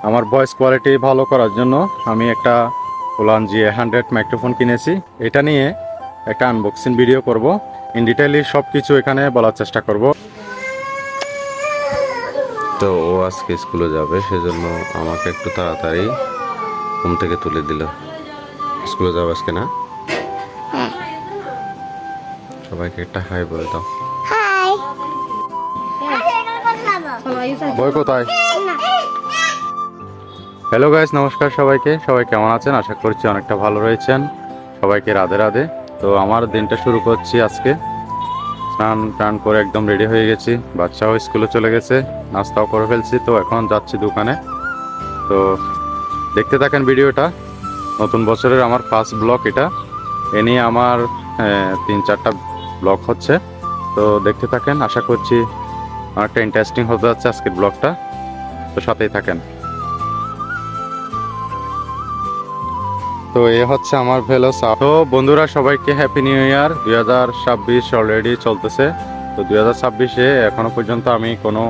আমার voice quality ভালো করার জন্য আমি একটা ওলান GA100 মাইক্রোফোন কিনেছি। এটা নিয়ে একটা আনবক্সিং ভিডিও করব, ইন ডিটেইলি সব কিছু এখানে বলার চেষ্টা করব। তো ও আজকে স্কুলে যাবে, সেজন্য আমাকে একটু তাড়াতাড়ি ঘুম থেকে তুলে দিল। স্কুলে যাবে আজকে না? সবাইকে একটা হাই বলে দাও। হাই। বই কোথায়? হ্যালো গাইস, নমস্কার সবাইকে। সবাই কেমন আছেন? আশা করছি অনেকটা ভালো রয়েছেন। সবাইকে রাধে রাধে। তো আমার দিনটা শুরু করছি আজকে। স্নান টান করে একদম রেডি হয়ে গেছি, বাচ্চাও স্কুলে চলে গেছে, নাস্তাও করে ফেলছি। তো এখন যাচ্ছি দোকানে। তো দেখতে থাকেন ভিডিওটা। নতুন বছরের আমার ফার্স্ট ব্লগ এটা। এ নিয়ে আমার 3-4টা ব্লগ হচ্ছে। তো দেখতে থাকেন, আশা করছি অনেকটা ইন্টারেস্টিং হতে যাচ্ছে আজকের ব্লগটা। তো সাথেই থাকেন। তো এ হচ্ছে আমার ভেলো। তো বন্ধুরা, সবাইকে হ্যাপি নিউ ইয়ার। 2026 অলরেডি চলতেছে। তো 2026-এ এখনো পর্যন্ত আমি কোনো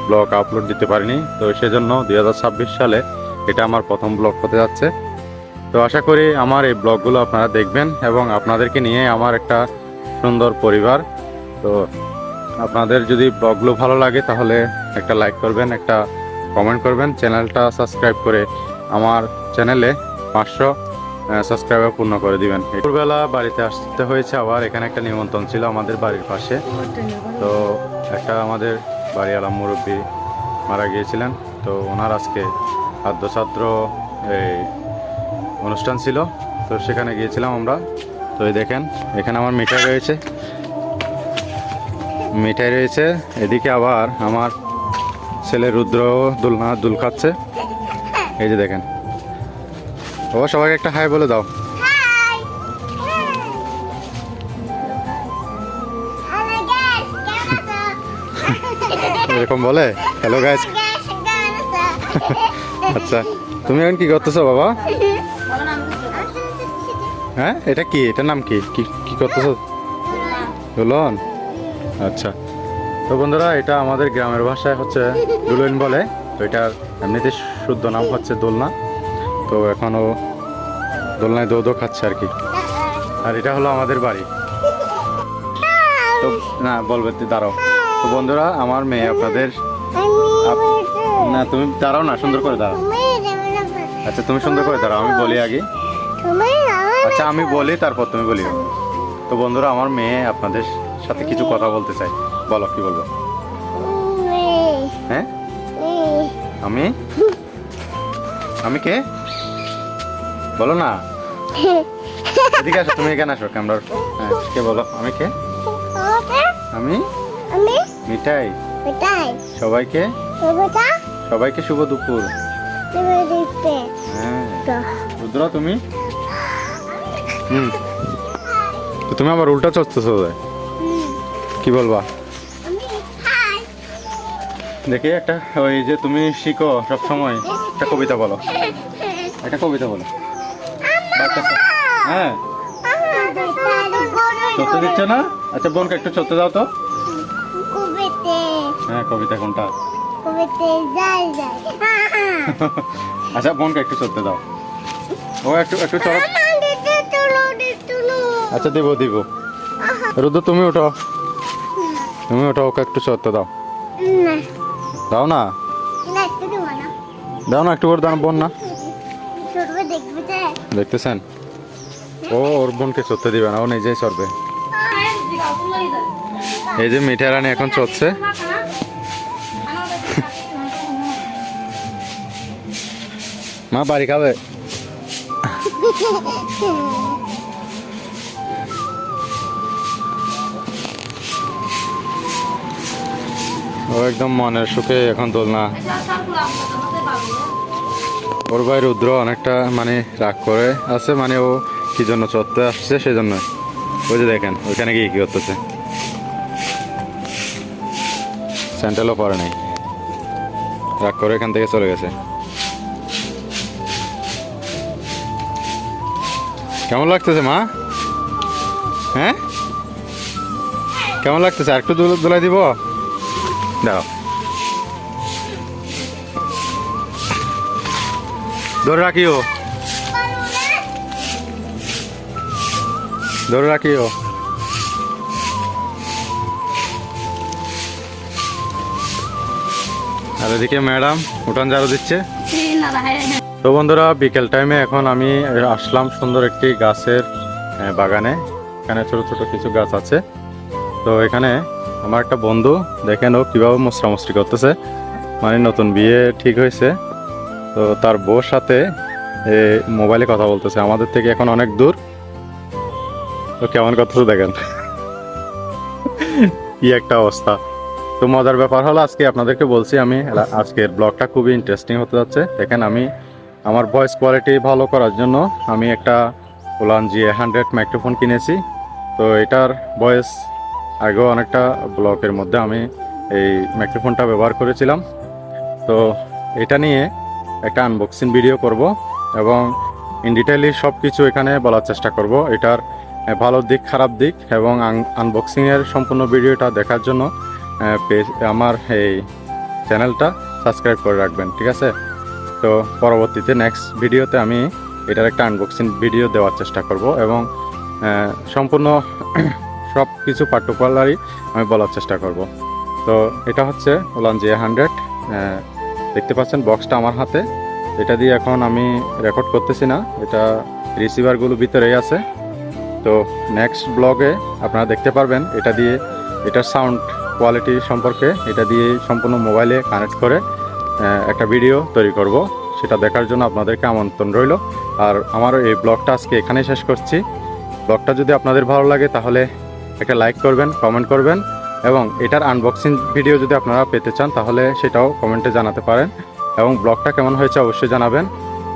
ব্লগ আপলোড দিতে পারিনি। তো সেজন্য 2026 সালে এটা আমার প্রথম ব্লগ হতে যাচ্ছে। তো আশা করি আমার এই ব্লগগুলো আপনারা দেখবেন এবং আপনাদেরকে নিয়ে আমার একটা সুন্দর পরিবার। তো আপনাদের যদি ব্লগগুলো ভালো লাগে তাহলে একটা লাইক করবেন, একটা কমেন্ট করবেন, চ্যানেলটা সাবস্ক্রাইব করে আমার চ্যানেলে 500 সাবস্ক্রাইবার পূর্ণ করে দিবেন। দুপুরবেলা বাড়িতে আসতে হয়েছে আবার। এখানে একটা নিমন্ত্রণ ছিল আমাদের বাড়ির পাশে। তো একটা আমাদের বাড়িওয়ালা মুরব্বী মারা গিয়েছিলেন। তো ওনার আজকে আদ্যছাত্র এই অনুষ্ঠান ছিল। তো সেখানে গিয়েছিলাম আমরা। তো এই দেখেন, এখানে আমার মিঠাই রয়েছে। এদিকে আবার আমার ছেলে রুদ্র দুল খাচ্ছে। এই যে দেখেন। ও সবাইকে একটা হাই বলে দাও। হাই। হ্যালো গাইস, কেমন আছো? এরকম বলে হ্যালো গাইস। আচ্ছা, তুমি এখন কি করতেছো বাবা? হ্যাঁ, এটা কি? এটার নাম কি? কি করতেছো? দুলন। আচ্ছা। তো বন্ধুরা, এটা আমাদের গ্রামের ভাষায় হচ্ছে দুলন বলে। তো এটার এমনিতে শুদ্ধ নাম হচ্ছে দোলনা। তো এখনও দোলনায় দৌড় খাচ্ছে আর কি। আর এটা হলো আমাদের বাড়ি। তো না বলবে, দাঁড়াও। তো বন্ধুরা, আমার মেয়ে আপনাদের না, তুমি দাঁড়াও না, সুন্দর করে দাঁড়াও। আচ্ছা, তুমি সুন্দর করে দাঁড়াও, আমি বলি আগে। আচ্ছা, আমি বলি তারপর তুমি বলি। তো বন্ধুরা, আমার মেয়ে আপনাদের সাথে কিছু কথা বলতে চাই। বলো, কি বলবো? হ্যাঁ, আমি কে বলো না। এদিকে আসো, তুমি এখানে আসো ক্যামেরার। হ্যাঁ, কে বলো? আমি কে? আমি মিঠাই। সবাইকে শুভ দুপুর। হ্যাঁ, রুদ্র তুমি? তো তুমি আবার উল্টা চড়তেছো। কি বলবা দেখি একটা? ওই যে তুমি শিখো সব সময়, একটা কবিতা বলো। একটা কবিতা বলো। হ্যাঁ, চড়তে দিচ্ছ না? আচ্ছা, বোনকে একটু চড়তে দাও তো। হ্যাঁ, কবিতা কোনটা? আচ্ছা, বোনকে একটু চড়তে দাও। ও একটু চড়ো। আচ্ছা, দিব। রুদ্র তুমি ওঠো, ওকে একটু চড়তে দাও। দাও না, একটু করে দাও বোন। না দেখতেছেন, ও ওর বোনকে চড়তে দিবে না, ও নিজেই চড়বে। এই যে মিঠাই রানী এখন চড়ছে। মা বাড়ি খাবে? ও একদম মনের সুখে এখন দোলনা। ওর ভাই রুদ্র অনেকটা রাগ করে আছে, ও কি জন্য চড়তে আসছে সেজন্য। ওই যে দেখেন, ওইখানে গিয়ে কি করতেছে। স্যান্ডেলও পরে নাই, রাগ করে এখান থেকে চলে গেছে। কেমন লাগতেছে মা? হ্যাঁ, কেমন লাগতেছে? আর একটু দোলাই দিব? দাও। ধরে রাখিও, ধরে রাখিও। আর এদিকে ম্যাডাম উঠান ঝাড়ু দিচ্ছে। তো বন্ধুরা বিকেল টাইমে এখন আমি আসলাম সুন্দর একটি গাছের বাগানে। এখানে ছোট ছোট কিছু গাছ আছে। তো এখানে আমার একটা বন্ধু দেখেন ও কীভাবে মশরামশরি করতেছে, মানে নতুন বিয়ে ঠিক হয়েছে। তো তার বউর সাথে মোবাইলে কথা বলতেছে, আমাদের থেকে এখন অনেক দূর। তো কেমন করতেছে দেখেন, কি একটা অবস্থা। তো মজার ব্যাপার হলো আজকে আপনাদেরকে বলছি আমি, আজকের ব্লগটা খুবই ইন্টারেস্টিং হতে যাচ্ছে। দেখেন আমি আমার ভয়েস কোয়ালিটি ভালো করার জন্য আমি একটা ওলান GA100 মাইক্রোফোন কিনেছি। তো এটার ভয়েস আগেও অনেকটা ব্লগের মধ্যে আমি এই মাইক্রোফোনটা ব্যবহার করেছিলাম। তো এটা নিয়ে একটা আনবক্সিং ভিডিও করব এবং ইন ডিটেইলি সব কিছু এখানে বলার চেষ্টা করব। এটার ভালো দিক, খারাপ দিক এবং আনবক্সিংয়ের সম্পূর্ণ ভিডিওটা দেখার জন্য আমার এই চ্যানেলটা সাবস্ক্রাইব করে রাখবেন, ঠিক আছে? তো পরবর্তীতে নেক্সট ভিডিওতে আমি এটার একটা আনবক্সিং ভিডিও দেওয়ার চেষ্টা করব এবং সম্পূর্ণ সব কিছু পার্টিকুলারই আমি বলার চেষ্টা করব। তো এটা হচ্ছে ওলান GA100, দেখতে পাচ্ছেন বক্সটা আমার হাতে। এটা দিয়ে এখন আমি রেকর্ড করতেছি না, এটা রিসিভারগুলো ভিতরেই আছে। তো নেক্সট ব্লগে আপনারা দেখতে পারবেন এটা দিয়ে, এটার সাউন্ড কোয়ালিটি সম্পর্কে এটা দিয়ে সম্পূর্ণ মোবাইলে কানেক্ট করে একটা ভিডিও তৈরি করব। সেটা দেখার জন্য আপনাদেরকে আমন্ত্রণ রইল। আর আমার এই ব্লগটা আজকে এখানেই শেষ করছি। ব্লগটা যদি আপনাদের ভালো লাগে তাহলে একটা লাইক করবেন, কমেন্ট করবেন এবং এটার আনবক্সিং ভিডিও যদি আপনারা পেতে চান তাহলে সেটাও কমেন্টে জানাতে পারেন এবং ব্লগটা কেমন হয়েছে অবশ্যই জানাবেন।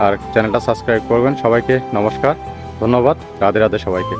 আর চ্যানেলটা সাবস্ক্রাইব করবেন। সবাইকে নমস্কার, ধন্যবাদ, রাধে রাধে সবাইকে।